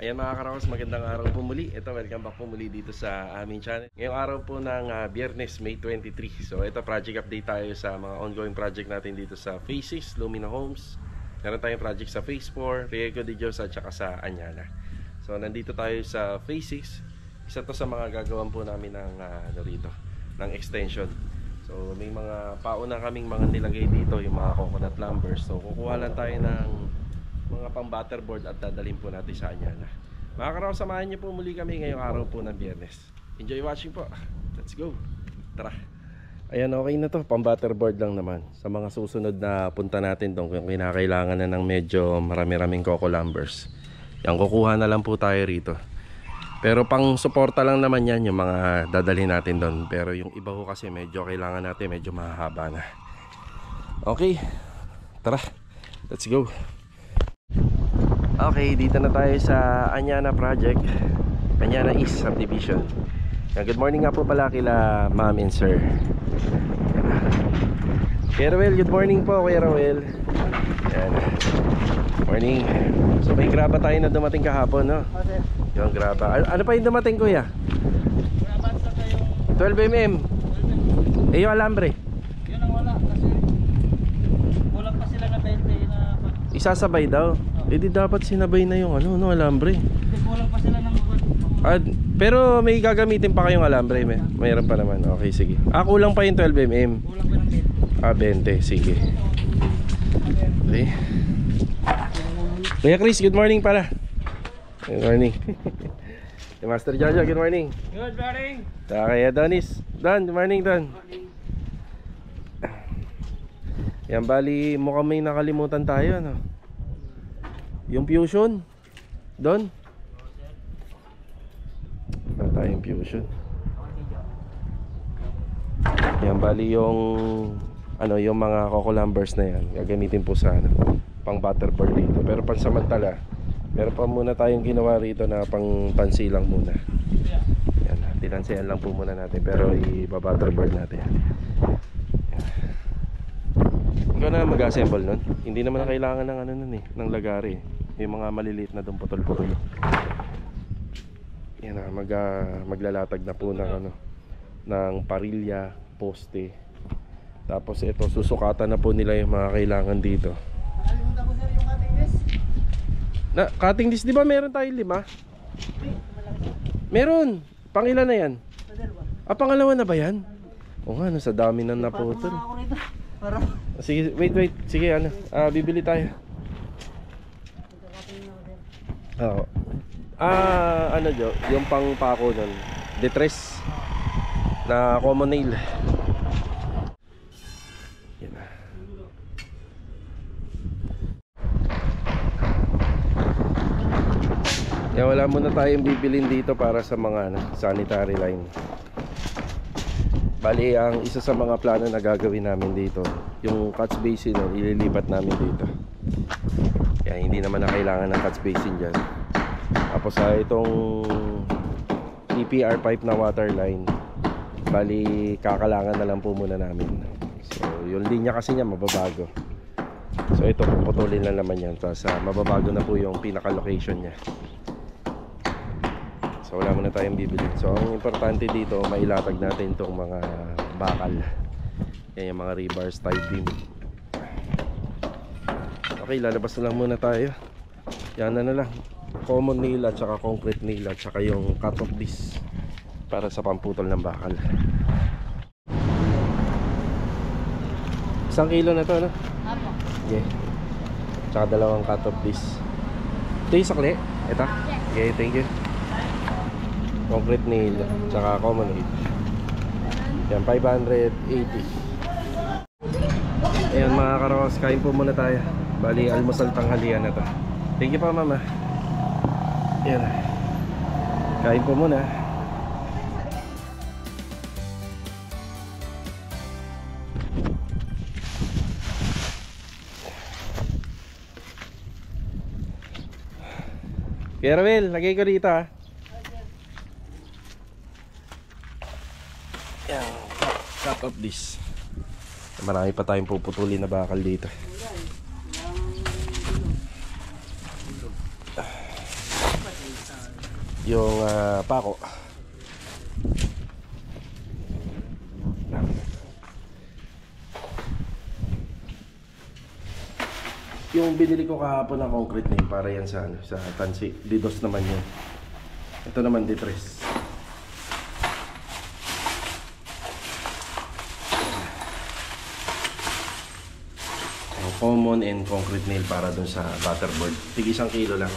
Ayan mga karakos, magandang araw po muli. Ito, welcome back po muli dito sa aming channel. Ngayong araw po ng Biyernes, May 23. So ito, project update tayo sa mga ongoing project natin dito sa Phase 6, Lumina Homes. Meron tayong project sa Phase 4, Riego de Dios at saka sa Anyana. So nandito tayo sa Phase 6. Isa to sa mga gagawan po namin ng, ng extension. So may mga pauna kaming mga nilagay dito, yung mga coconut lumbers. So kukuha lang tayo ng mga pang butterboard at dadalhin po natin sa Anyana. Mga karaw, samahan niyo po muli kami ngayong araw po ng Biyernes. Enjoy watching po. Let's go. Tara. Ayan, okay na to. Pang butterboard lang naman. Sa mga susunod na punta natin doon, kung kinakailangan na ng medyo marami-raming coco lumbers, yan, kukuha na lang po tayo rito. Pero pang suporta lang naman yan yung mga dadalhin natin doon. Pero yung iba ko kasi medyo kailangan natin, medyo mahahaba na. Okay. Tara. Let's go. Okay, dito na tayo sa Anyana project, Anyana East Subdivision. Good morning nga po pala kila ma'am and sir. Kuya Roel, good morning po Kuya Roel. Yan. Morning. So may graba tayo na dumating kahapon, no? Yung graba. Ano pa yung dumating, kuya? Graba sa kayo 12mm. Eh yung alambre? Yun ang wala kasi kulang pa sila na 20 na Isasabay daw. Eh di dapat sinabay na yung no, alambre. hindi, kulang pa sila ng Pero may gagamitin pa kayong alambre, mayroon pa naman. Okay, sige. Kulang pa yung 12mm. kulang pa ng 20, sige. Okay. Kuya Chris, good morning pala. Good morning. Master Jojo, good morning. 20. Good morning. Kaya Donis, Don, good morning Don. Yan, bali mukhang may nakalimutan tayo, no? Yung fusion Don. Wala tayong fusion. Yan, bali yung yung mga coco lumbers na yan gagamitin po sa pang butterboard dito. Pero pansamantala meron pa muna tayong ginawa rito na pang tansi lang muna. Yan, tinansihan lang po muna natin, pero i-butterboard natin. Yan. Ikaw na mag-assemble nun. Hindi naman na kailangan ng ng lagari. Yung mga maliliit na doon putol-putol. Yan na, maglalatag na po ng ng parilya, poste. Tapos ito, susukatan na po nila yung mga kailangan dito. Nakalimutan ko sir yung cutting disc. Cutting disc, di ba meron tayong 5? Meron. Pangilan na yan? Pangalawa na ba yan? O nga, sa dami na naputol. Sige, wait. Sige, bibili tayo. Oo. Yung pang pako nun, detress na common nail. Yan na. Kaya wala muna tayong bibilin dito para sa mga sanitary line. Bali, ang isa sa mga plano na gagawin namin dito, yung catch basin ililipat namin dito. Kaya hindi naman na kailangan ng catch basin dyan. Tapos itong EPR pipe na water line, bali kakalangan na lang po muna namin. So yung linya kasi niya mababago. So ito, puputulin lang naman yan. Tapos mababago na po yung pinaka location niya. So wala muna tayong bibili. So ang importante dito, mailatag natin itong mga bakal. Yan yung mga rebars, tie beam. Okay, lalabas na lang muna tayo. Yan na lang. Common nail at saka concrete nail at saka yung cut-off disc para sa pamputol ng bakal. 1 kilo na to, no? Apo. Okay. Tsaka 2 cut-off disc. Ito yung sakli? Ito? Okay, thank you. Concrete nail tsaka common nail. Yan, 580. Ayan mga karos, kain po muna tayo. Bali, almusal tanghalian na to. Thank you pa mama. Ayan, kain po muna. Kuya Ramil, lagay ko dito ha. Yan, cut off this. Marami pa tayong puputulin na bakal dito. yung pako. Yung binili ko kahapon na concrete nail para yan sa sa tansi. Didos naman yun. Ito naman D3. Common and concrete nail para dun sa butterboard. Tig 1 kilo lang.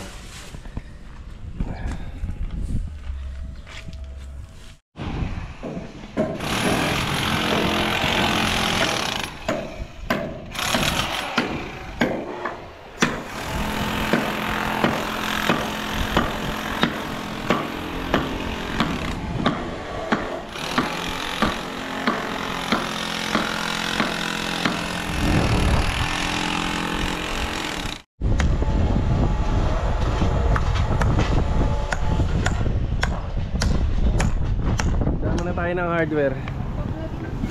Tayo ng hardware.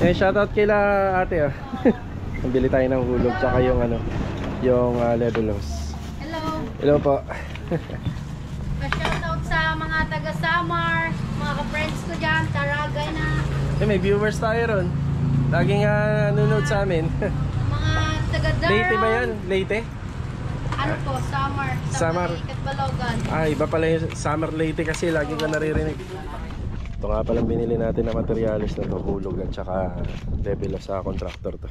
Eh, shoutout kila ate ah. Nabili tayo ng hulog tsaka yung ano, yung level hose. Hello. Hello po. Pa-shoutout sa mga taga Samar, mga ka-friends ko dyan, Taragay na. Eh, may viewers tayo ron. Laging nanonood sa amin. Mga taga Daron. Leyte ba yan? Leyte? Ano po, Samar. Samar. Katbalogan. Ah, iba pala yung Summer Leyte kasi lagi ko naririnig. Ito nga palang binili natin na materials na to, hulog at saka level sa contractor to.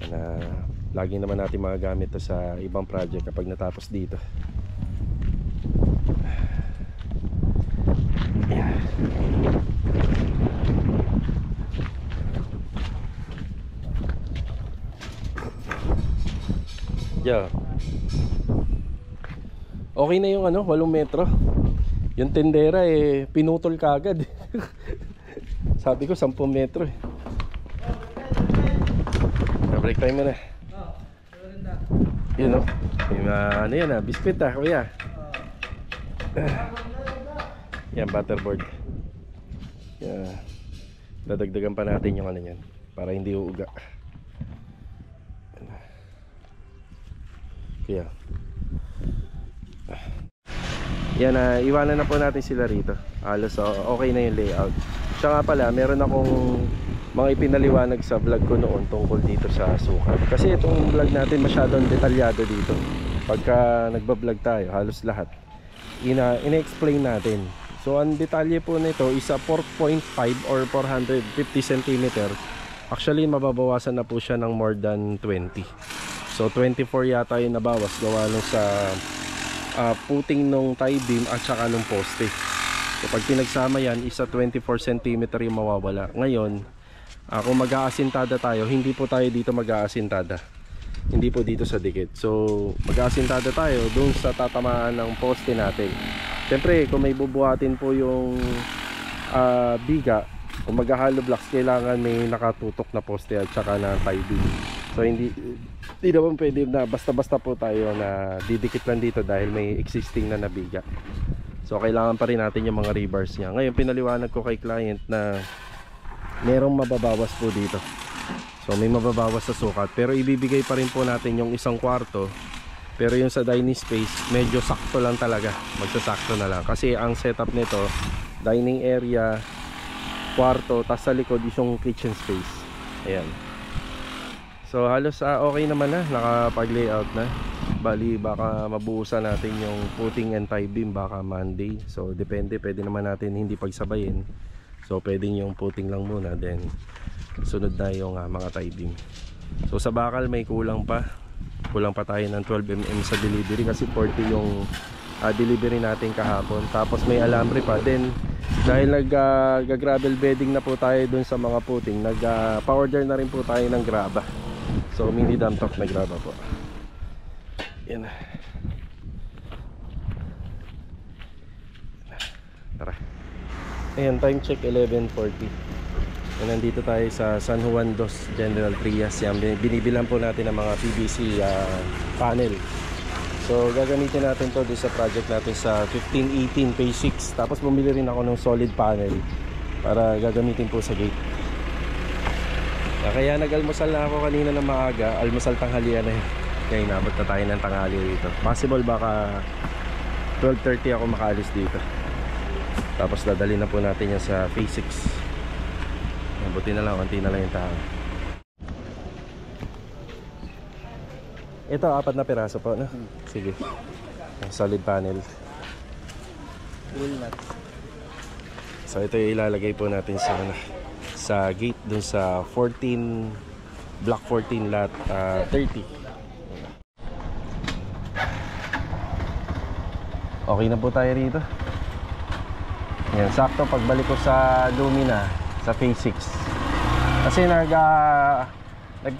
Na lagi naman natin magagamit to sa ibang project kapag natapos dito. Yeah. Okay na yung ano, 8 metro. Yung tendera eh pinutol kaagad. Sabi ko 10 metro eh. Break time mo na. Yun o. Ano yan biscuit kuya. Yan, butterboard. Yan. Dadagdagan pa natin yung ano yan para hindi uuga. Kaya yan, iwanan na po natin sila rito. Halos okay na yung layout. Siya nga pala, meron akong mga ipinaliwanag sa vlog ko noon tungkol dito sa sukat. Kasi itong vlog natin masyadong detalyado dito. Pagka nagbablog tayo, halos lahat ina-explain natin. So ang detalye po nito is 4.5 or 450 cm. Actually mababawasan na po siya ng more than 20. So 24 yata yung nabawas gawa nung sa puting nung tie beam at saka nung poste. So pag pinagsama yan, isa 24 cm yung mawawala. Ngayon, kung mag-aasintada tayo, hindi po tayo dito mag-aasintada. Hindi po dito sa dikit. So mag-aasintada tayo doon sa tatamaan ng poste natin. Siyempre, kung may bubuhatin po yung biga, kung mag-hollow blocks, kailangan may nakatutok na poste at saka na tie beam. So hindi naman pwede na basta-basta po tayo na didikit lang dito dahil may existing na nabiga. So kailangan pa rin natin yung mga rebars niya. Ngayon pinaliwanag ko kay client na merong mababawas po dito. So may mababawas sa sukat, pero ibibigay pa rin po natin yung 1/4. Pero yung sa dining space medyo sakto lang talaga. Magsasakto na lang kasi ang setup nito, dining area, kwarto, tas sa likod is yung kitchen space. Ayan. So halos okay naman na, nakapag-layout na. Bali baka mabuhusan natin yung footing and tie beam baka Monday. So depende, pwede naman natin hindi pagsabayin. So pwedeng yung footing lang muna, then sunod na yung mga tie beam. So sa bakal may kulang pa tayo ng 12 mm sa delivery kasi 40 yung delivery natin kahapon. Tapos may alambre pa, then dahil nag-gravel bedding na po tayo dun sa mga footing, nag-pa-order na rin po tayo ng graba. So mini dump truck na graba po. Yan. Tara. Ayan, time check 11:40. Nandito tayo sa San Juan Dos General Trias. Yan, binibilan po natin ng mga PVC panel. So gagamitin natin to sa project natin sa 1518 phase 6. Tapos bumili rin ako ng solid panel para gagamitin po sa gate. Kaya nag-almusal na ako kanina ng maaga. Almusal tanghalian na yun. Kaya inabot na tayo ng tanghali rito. Possible baka 12:30 ako makaalis dito. Tapos dadali na po natin yan sa Phase 6. Buti na lang, konti na lang yung tao. Ito, 4 na piraso po, no? Sige. Solid panel. Walnut. So ito yung ilalagay po natin sa gate dun sa 14 block 14 lot 30. Okay na po tayo rito. Yan, sakto pagbalik ko sa Lumina sa Phase 6. Kasi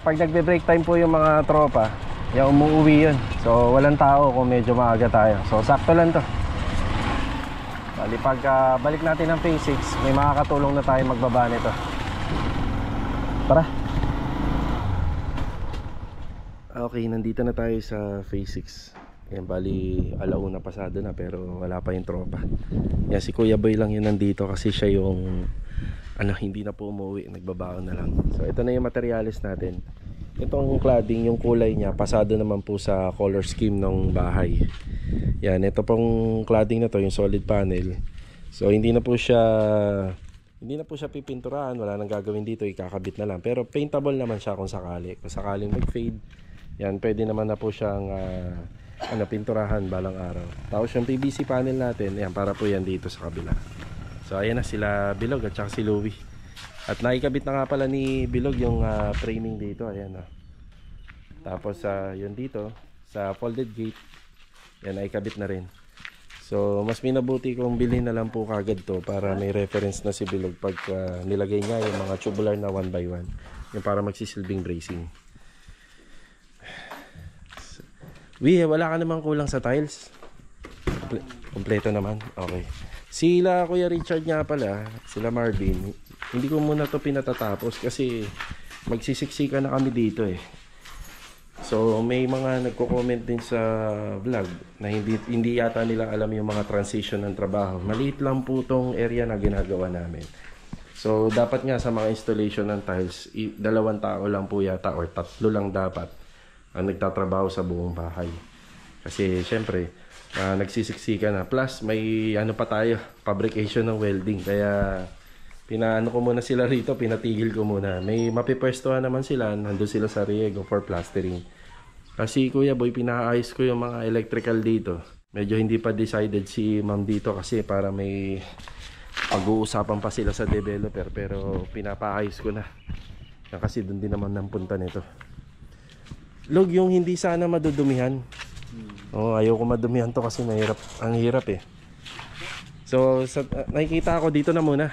pag nagbe-break time po yung mga tropa, yung umuwi yun. So walang tao kung medyo maaga tayo. So sakto lang to. Bali pag balik natin ng Phase 6, may makakatulong na tayo magbaba nito. Tara. Okay, nandito na tayo sa Phase 6. Yan, bali alauna pasado na pero wala pa yung tropa. Yan, si Kuya Boy lang yun nandito kasi siya yung hindi na po umuwi, nagbabaon na lang. So ito na yung materials natin. Itong cladding, yung kulay niya pasado naman po sa color scheme ng bahay. Yan, ito pong cladding na to, yung solid panel. So hindi na po siya pipinturahan, wala nang gagawin dito, ikakabit na lang. Pero paintable naman siya kung sakali. Kung sakaling mag-fade, yan, pwede naman na po siyang pinturahan balang araw. Tapos yung PVC panel natin, yan, para po yan dito sa kabila. So ayan na sila Bilog at saka si Louie. At naikabit na nga pala ni Bilog yung framing dito, ayan na. Tapos yun dito sa folded gate, yan, naikabit na rin. So mas minabuti kong bilhin na lang po kagad to para may reference na si Bilog pag nilagay niya yung mga tubular na 1x1, yung para magsisilbing bracing. Wala ka namang kulang sa tiles? Kompleto naman? Okay. Sila Kuya Richard nga pala, sila Marvin, hindi ko muna to pinatatapos kasi magsisiksika na kami dito eh. So may mga nagko-comment din sa vlog na hindi yata nila alam yung mga transition ng trabaho. Maliit lang po tong area na ginagawa namin. So dapat nga sa mga installation ng tiles, 2 tao lang po yata or 3 lang dapat ang nagtatrabaho sa buong bahay. Kasi syempre nagsisiksika na. Plus may pa tayo, fabrication ng welding. Kaya pinaano ko muna sila rito, pinatigil ko muna. May mapipwestuhan naman sila, nandun sila sa Riego for plastering. Kasi Kuya Boy, pinaayos ko yung mga electrical dito. Medyo hindi pa decided si ma'am dito kasi para may pag-uusapan pa sila sa developer. Pero pinapaayos ko na. Kasi dun din naman ang punta nito. Log, yung hindi sana madudumihan. Ayoko madumihan to kasi mahirap. Ang hirap eh. So, nakikita ako dito na muna.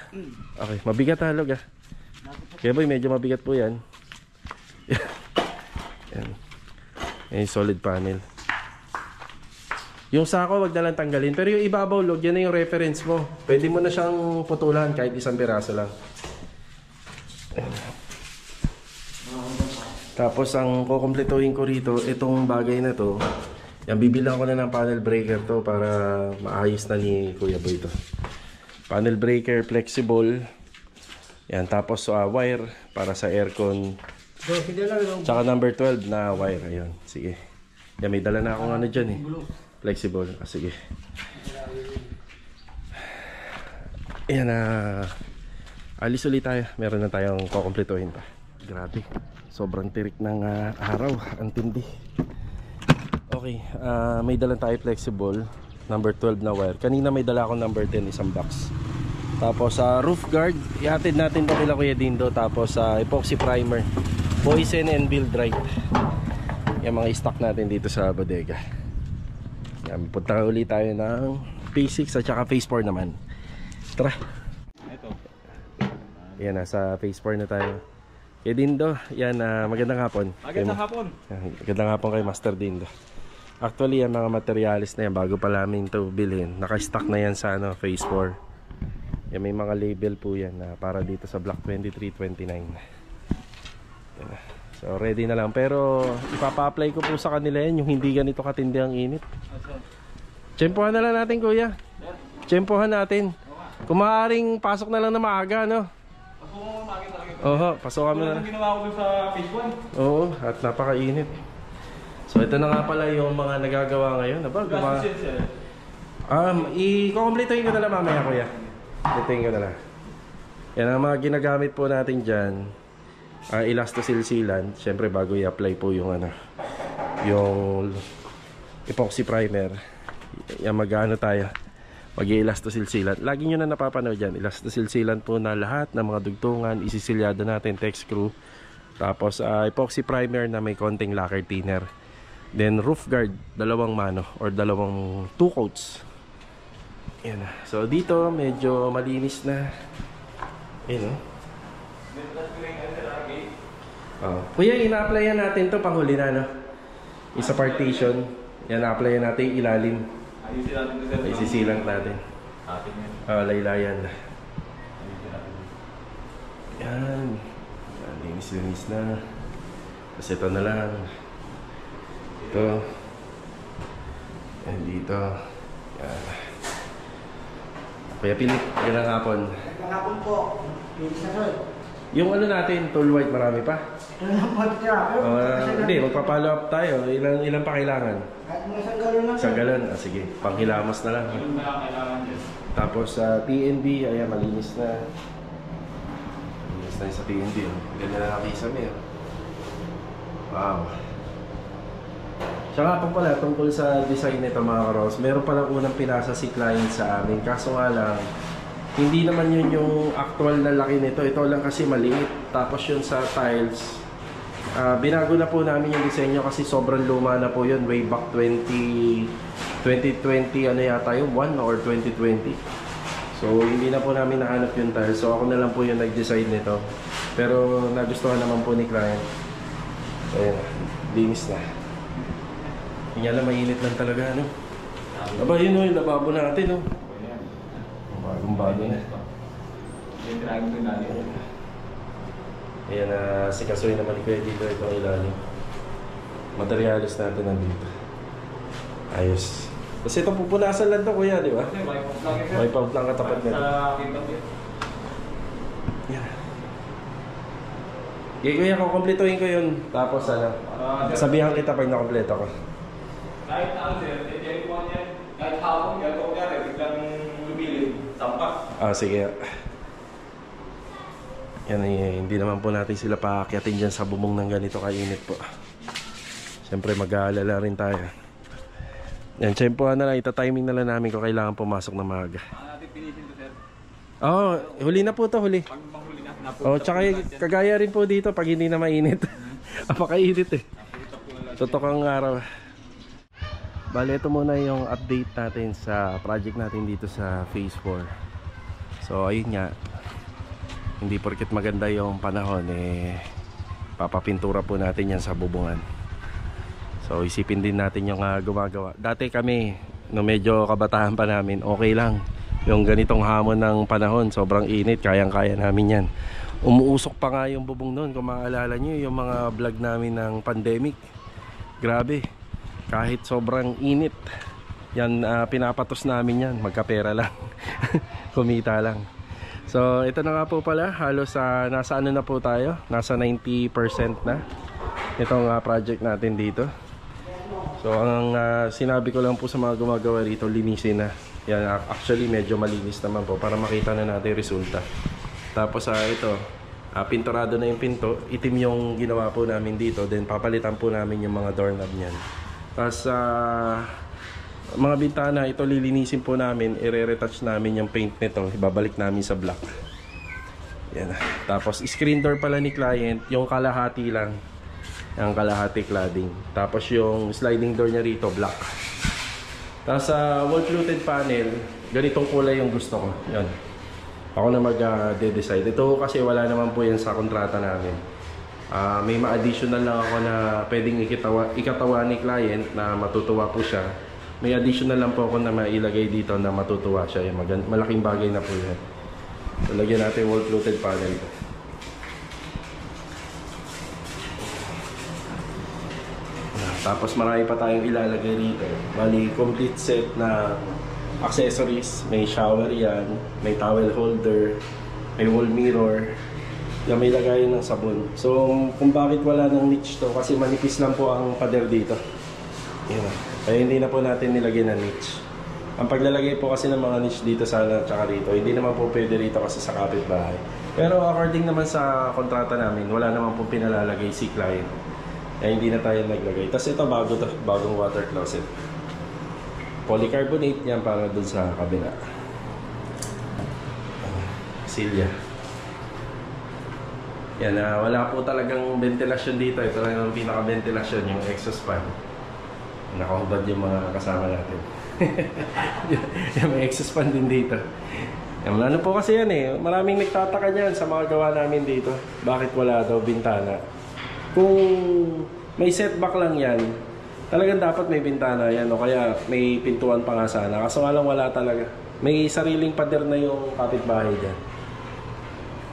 Okay, mabigat halog ah. Kaya Boy, medyo mabigat po yan. Yan. Yan yung solid panel. Yung sako wag na lang tanggalin. Pero yung ibabaw log, yan na yung reference mo. Pwede mo na siyang putulan kahit 1 piraso lang. Tapos ang kukumpletuhin ko rito, itong bagay na to. Yan, bibilang ko na ng panel breaker to para maayos na ni Kuya Boy to. Panel breaker, flexible. Yan, tapos wire para sa aircon. Tsaka number 12 na wire. Ayun, sige. Yan, may dala na akong dyan eh. Flexible. Sige. Ayan alis ulit tayo. Meron na tayong kukumpletuhin pa. Grabe. Sobrang tirik ng araw. Ang tindi. Okay, may dala tayo flexible number 12 na wire. Kanina may dala ako number 10, isang box. Tapos roof guard, ihatid natin to kila Kuya Dindo. Tapos epoxy primer, Poison and Build Right. Yung mga stock natin dito sa bodega. Yan, punta ulit tayo ng Phase 6 at saka Phase 4 naman. Tara. Yan, nasa Phase 4 na tayo. Kuya Dindo, yan, magandang hapon. Magandang hapon. Magandang hapon kay Master Dindo. Actually, yung mga materials na yan, bago pa namin ito bilhin, naka-stock na yan sa Phase 4. Yan, may mga label po yan para dito sa Block 2329. Yan. So, ready na lang. Pero, ipapa-apply ko po sa kanila yan, yung hindi ganito katindi ang init. Tsempohan na lang natin, Kuya. Tsempohan natin. Kung maaaring pasok na lang na maaga, no? Oo, pasok kami na. Ginawa ko sa Phase 1. Oo, at napakainit. So ito na nga pala yung mga nagagawa ngayon. I-completein ko na lang mamaya, kuya. Completein ko na lang. Yan ang mga ginagamit po natin dyan. Elastosil sealant. Siyempre, bago i-apply po yung yung epoxy primer. Yan, mag-ano tayo. Mag-elastosil sealant. Lagi nyo na napapanood dyan. Elastosil sealant po na lahat ng mga dugtungan. Isisilyado natin, text screw. Tapos, epoxy primer na may konting lacquer thinner. Then, roof guard. Dalawang mano or dalawang 2 coats. Yan. So dito medyo malinis na. Ayun, kuya, ina-applyan natin to panghuli na, no? Isa partition. Yan, na-applyan natin yung ilalim. Isisilang natin. Laylayan. Yan. Linis-linis na. Kasi ito na lang. Ito. Yan dito. Yan. Kuya Philip, magandang hapon. Magandang hapon po. Yung ano natin, tool white, marami pa? Hindi, magpa-follow up tayo. Ilan pa kailangan? Kahit mga isang galon lang. Isang galon? Sige, panghilamos na lang. Tapos sa TNB, ayan, malinis na. Malinis na yung sa TNB. Ganda na nakisame. Wow. Tsaka pa pala, tungkol sa design nito mga karos, meron palang unang pinasa si client sa amin. Kaso nga lang, hindi naman yun yung actual na laki nito. Ito lang kasi maliit. Tapos yun sa tiles, binago na po namin yung disenyo kasi sobrang luma na po yun. Way back 2020, ano yata yung 1 or 2020. So hindi na po namin nahanap yung tiles. So ako na lang po yung nag-design nito. Pero nagustuhan naman po ni client. Ayan, linis na. Yan lang, mainit lang talaga, ano? Aba, yun o, yung lababo natin, no? Bagong-bago na. Ayan, si Kasoy naman ni Kuya dito, itong ilalim. Materialis natin nandito. Ayos. Kasi ito pupunasan lang ito, Kuya, di ba? Wipe out lang katapat nito. Yan. Okay, Kuya, kukumpletuhin ko yun. Tapos, sabihan kita pag nakompleto ko. Kahit na sir, kahit hapon, gano'n kaya, biglang lumilim, sampak. Sige. Yan, hindi naman po natin sila paakyatin dyan sa bumong ng ganito kainit po. Siyempre mag-aalala rin tayo. Yan, tsempohan na lang, ita-timing na lang namin kung kailangan pumasok na maaga. Natin pinisin to sir. Huli na po to, huli. Pag manghuli na, Tsaka kagaya rin po dito pag hindi na mainit. Apakainit eh. Totokang araw. Bale, ito muna yung update natin sa project natin dito sa Phase 4. So, ayun nga. Hindi porket maganda yung panahon, papapintura po natin yan sa bubungan. So, isipin din natin yung gumagawa. Dati kami, no medyo kabataan pa namin, okay lang. Yung ganitong hamon ng panahon, sobrang init, kayang-kaya namin yan. Umuusok pa nga yung bubong noon. Kung maaalala nyo, yung mga vlog namin ng pandemic. Grabe. Kahit sobrang init, yan, pinapatos namin yan. Magkapera lang. Kumita lang. So ito na nga po pala, halos nasa ano na po tayo, nasa 90% na itong project natin dito. So ang sinabi ko lang po sa mga gumagawa rito, linisin na. Yan, actually medyo malinis naman po para makita na natin resulta. Tapos ito, pinturado na yung pinto, itim yung ginawa po namin dito, then papalitan po namin yung mga doorknob niyan. Tapos mga bintana, ito lilinisin po namin, i-retouch namin yung paint nito, ibabalik namin sa black. Yan. Tapos screen door pala ni client, yung kalahati lang, yung kalahati cladding. Tapos yung sliding door niya rito, black. Tapos sa wall fluted panel, ganitong kulay yung gusto ko. Yan. Ako na mag-decide. Ito kasi wala naman po yan sa kontrata namin. May ma-additional lang ako na pwedeng ikatawa ni client na matutuwa po siya. May additional lang po ako na mailagay dito na matutuwa siya. Malaking bagay na po yan. So, lagyan natin wall fluted panel. Tapos marami pa tayong ilalagay dito. Bali, complete set na accessories. May shower yan, may towel holder, may wall mirror. Yan, may lagayan ng sabon. So, kung bakit wala ng niche to, kasi manipis lang po ang pader dito. Yan. Kaya hindi na po natin nilagyan ng niche. Ang paglalagay po kasi ng mga niche dito sana tsaka rito, hindi naman po pwede rito kasi sa kapitbahay. Pero according naman sa kontrata namin, wala naman po pinalalagay si client. Kaya hindi na tayo naglagay. Tapos ito bagong water closet. Polycarbonate yan para dun sa kabila. Silya. Yan, wala po talagang ventilasyon dito. Ito lang yung pinaka-ventilasyon, yung exhaust fan. Nakahubad yung mga kasama natin. May exhaust fan din dito. Yan, ano po kasi yan eh. Maraming nagtataka dyan sa mga gawa namin dito. Bakit wala daw bintana? Kung may setback lang yan, talagang dapat may bintana yan. O kaya may pintuan pa nga sana. Kaso nga lang wala talaga. May sariling pader na yung kapitbahay dyan.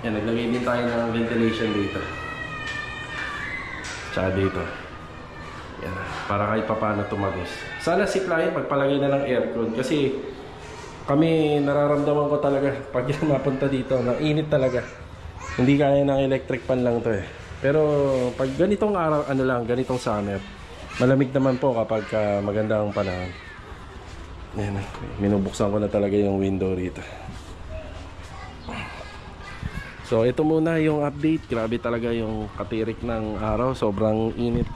Yan, naglagay din tayo ng ventilation dito. Tsaka dito. Yan, para kahit paano tumagos. Sana si client magpalagay na ng aircon kasi kami nararamdaman ko talaga pag yan mapunta dito, init talaga. Hindi kaya ng electric fan lang to eh. Pero pag ganitong araw, ganitong summer, malamig naman po kapag magandang panahon. Yan, minubuksan ko na talaga yung window rito. So ito muna yung update. Grabe talaga yung katirik ng araw, sobrang init.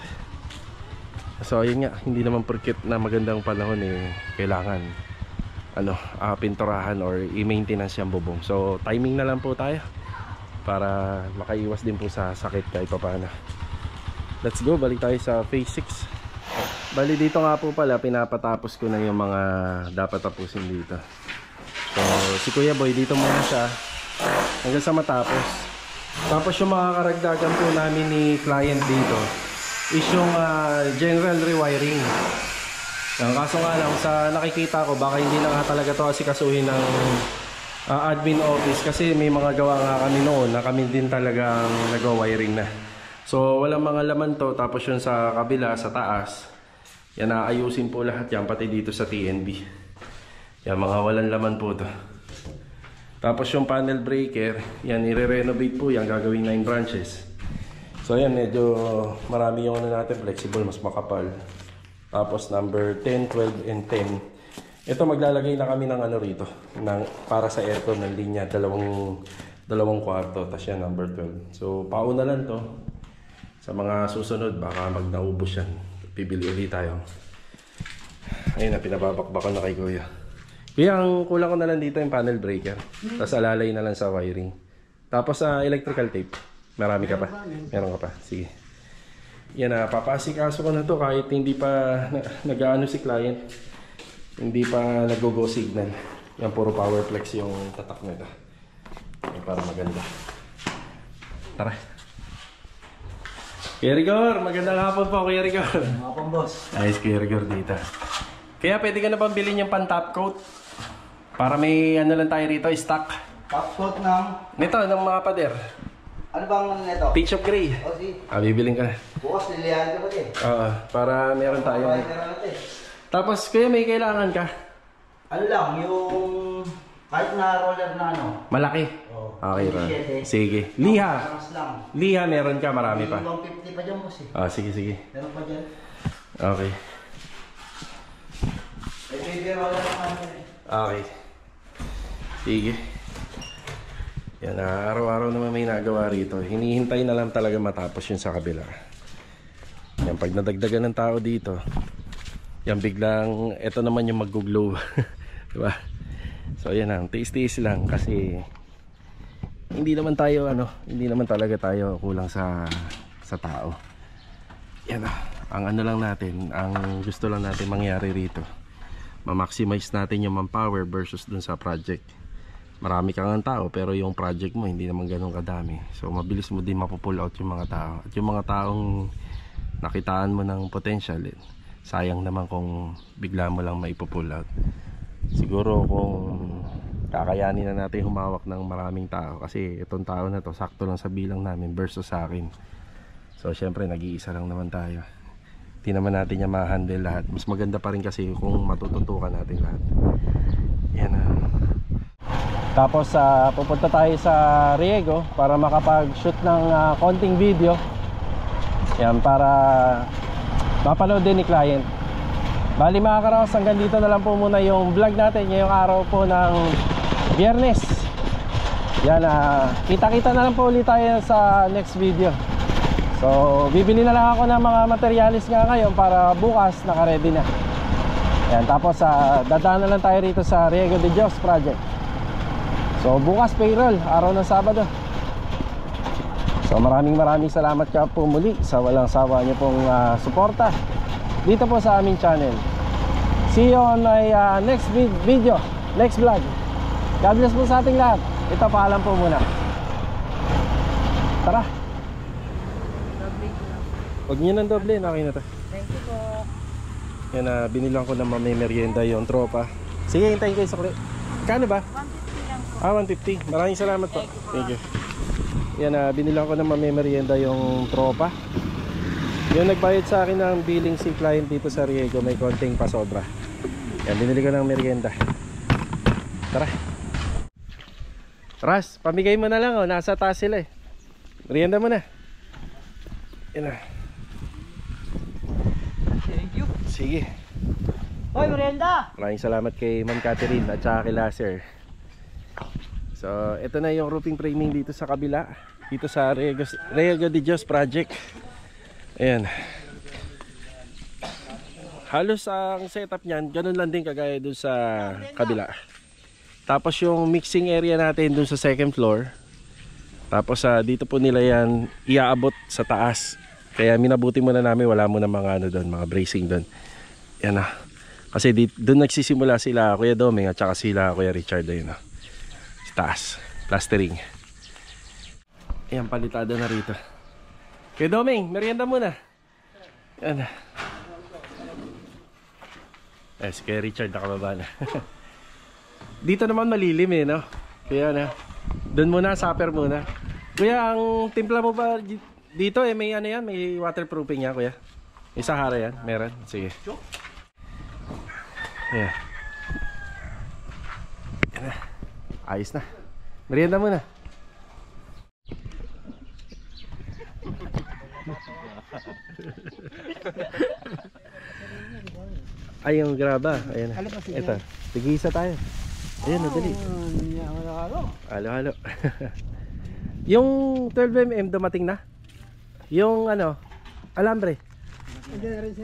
So ayun nga, hindi naman porket na magandang panahon eh kailangan pinturahan or i-maintenance yung bubong. So timing na lang po tayo para makaiwas din po sa sakit kahit paano. Let's go, balik tayo sa phase 6. Bali dito nga po pala pinapatapos ko na yung mga dapat tapusin dito. So si Kuya Boy dito muna siya hanggang sa matapos. Tapos yung mga karagdagan po namin ni client dito is yung general rewiring. Kaso nga lang sa nakikita ko baka hindi na nga talaga to kasi kasuhin ng admin office kasi may mga gawa nga kami noon na kami din talagang nag-wiring na. So walang mga laman to. Tapos yun sa kabila, sa taas, yan aayusin po lahat yan pati dito sa TNB. Yan mga walang laman po to. Tapos yung panel breaker, yan i-renovate po yan, gagawing 9 branches. So yan medyo marami yung natin, flexible, mas makapal. Tapos number 10, 12, and 10. Ito maglalagay na kami ng rito, para sa aircon ng linya, dalawang kwarto, tapos yan number 12. So pauna lang to. Sa mga susunod, baka naubos yan. Pibili ulit tayo. Ayun na, pinababakbakan na kay Kuya. Kaya ang kulang ko na lang dito yung panel breaker. Tapos alalay na lang sa wiring. Tapos electrical tape. Marami ka pa? Meron ka pa? Sige. Yan na, papasikaso ko na to kahit hindi pa nag-aano si client. Hindi pa nag-go signal. Yan, puro power flex yung tatak nito. Yan, para maganda. Tara. Kuya Rigor, magandang hapon po Kuya Rigor. Magandang hapon boss. Ayos Kuya Rigor dito. Kaya pwede ka na bang bilhin yung pan-top coat? Para may lang tayo rito, stock. Top coat ng... Nito, ng mga pader. Ano bang nito? Peach of Grey. O si... Bibiling ka na. Bukas lilihan ka ba din? Para meron tayo. Tapos, kuya may kailangan ka? Ano lang, yung... Kahit na roller na Malaki? Oo. Okay ba? 27. Sige. Liha. lang. Liha meron ka, marami pa. 150 pa dyan boss eh. Sige. Meron pa dyan. Okay. May baby roller naman eh. Okay. Sige. Yan, araw-araw naman may nagawa rito. Hinihintay na lang talaga matapos yun sa kabila. Yan, pag nadagdagan ng tao dito, yan biglang, eto naman yung mag-glow. Diba? So yan lang, tiis-tiis lang kasi hindi naman tayo, hindi naman talaga tayo kulang sa tao. Yan, ang lang natin, ang gusto lang natin mangyari rito, ma-maximize natin yung manpower versus dun sa project. Marami kang tao pero yung project mo hindi naman ganun kadami. So mabilis mo din mapupull out yung mga tao. At yung mga taong nakitaan mo ng potential, sayang naman kung bigla mo lang maipupull out. Siguro kung kakayanin na natin humawak ng maraming tao, kasi itong tao na to sakto lang sa bilang namin versus sa akin. So syempre nag-iisa lang naman tayo. Hindi naman natin niya ma-handle lahat. Mas maganda pa rin kasi kung matututukan natin lahat. Yan na. Tapos pupunta tayo sa Riego para makapag-shoot ng konting video. Yan, para mapanood din ni client. Bali mga karaos, hanggang dito na lang po muna yung vlog natin ngayong araw po ng Biyernes. Yan, kita-kita na lang po ulit tayo sa next video. So bibili na lang ako ng mga materialis nga ngayon para bukas naka-ready na. Yan, tapos dadaan na lang tayo rito sa Riego de Dios project. So bukas payroll, araw ng Sabado. So maraming salamat ka po muli sa walang sawa niyo pong suporta dito po sa aming channel. See you on my next video, next vlog. God bless po sa ating lahat. Ito, paalam po muna. Tara. Huwag niyo ng doble, okay na to. Thank you po. Yan, binilang ko na mamemerienda yung tropa. Sige, hintayin kayo sa kuli. Kano ba? 150 lang po. 150. Maraming salamat po. Thank you. Yan, binilang ko na mamemerienda yung tropa. Yung nagbayad sa akin ng billing si client dito sa Riego, may konting pasobra. Yan, binili ko ng merienda. Tara. Ras, pamigay mo na lang, oh. Nasa taas sila eh. Merienda mo na. Yan na. Thank you. Sige. Hoy, merienda! Maraming salamat kay Ma'am Catherine at saka kay Laser. So, ito na yung roofing framing dito sa kabila. Dito sa Riego de Dios project. Ayan. Halos ang setup niyan, ganun lang din kagaya dun sa kabila. Tapos yung mixing area natin dun sa second floor. Tapos dito po nila yan iaabot sa taas. Kaya minabuti muna namin, wala muna mga ano doon, mga bracing doon. Yan na. Kasi doon nagsisimula sila Kuya Doming at saka sila Kuya Richard ayun na. Sa taas, plastering. Ayan, palitada na rito. Kuya Doming, merienda muna. Yan na. Si Kuya Richard nakababa na. Dito naman malilim eh, no? Kaya na. Doon muna, supper muna. Kuya, ang timpla mo ba dito eh, may ano yan? May waterproofing yan, kuya? May Sahara yan? Meron? Sige. Yeah. Yan na. Ayos na. Merienda muna. Ay, yung graba. Ayan na. Ito. Tigisa tayo. Ayan, nadali. Halo-halo. Yung 12mm dumating na? Yung ano, alambre?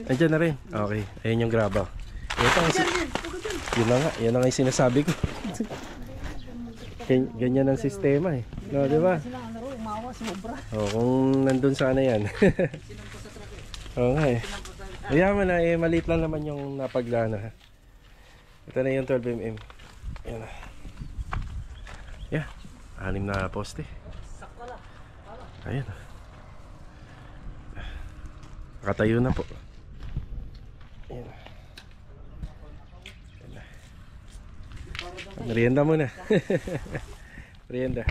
Andiyan na rin. Okay, ayan yung graba. Ito, yun na nga, yan na nga yung sinasabi ko. Ganyan ang sistema eh. No, di ba? Oh, kung nandun sana yan. Oo nga eh. Kaya mo na eh, maliit lang naman yung napaglana. Ito na yung 12mm. Ayan na. Yeah, 6 na poste. Ayan. Nakatayo na po. Ayan. Ayan. Merienda muna. Merienda.